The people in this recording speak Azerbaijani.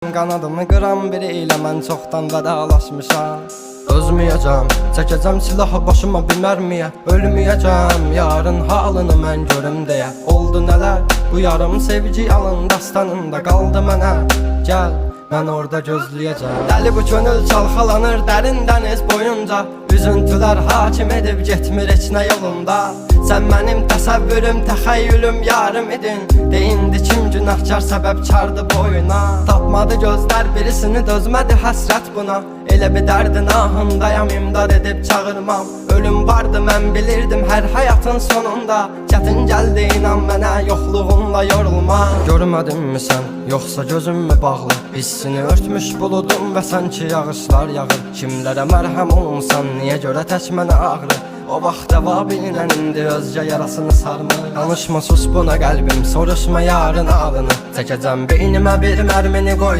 Qanadımı qıran biri ilə mən çoxdan vədalaşmışam. Özməyəcəm, çəkəcəm silahı başıma bir mərmiyə. Ölməyəcəm, yarın halını mən görüm deyə. Oldu nələr, bu yarım sevgi yalın dastanında qaldı mənə. Gəl, mən orada gözləyəcəm. Dəli bu könül çalxalanır dərin dəniz boyunca. Üzüntülər hakim edib getmir heç nə yolunda. Sən mənim təsəvvürüm, təxəyyülüm, yarım idin. Deyindi kim günahkar səbəbkardı boyuna. Tapmadı gözlər birisini, dözmədi həsrət buna. Elə bir dərdin ahındayam, imdad edib çağırmam. Ölüm vardı mən bilirdim hər həyatın sonunda. Çətin gəldi inan mənə, yoxluğunla yorulma. Görmədinmi sən, yoxsa gözüm mü bağlı? Hissini örtmüş buludum və sanki yağışlar yağır. Kimlərə mərhəm olunsan, niyə görə tək mənə ağrı? O vaxt cavabinlə indi özgə yarasını sarmır. Danışma sus buna qəlbim, soruşma yarın alını. Çəkəcəm beynimə bir mərmini qoy.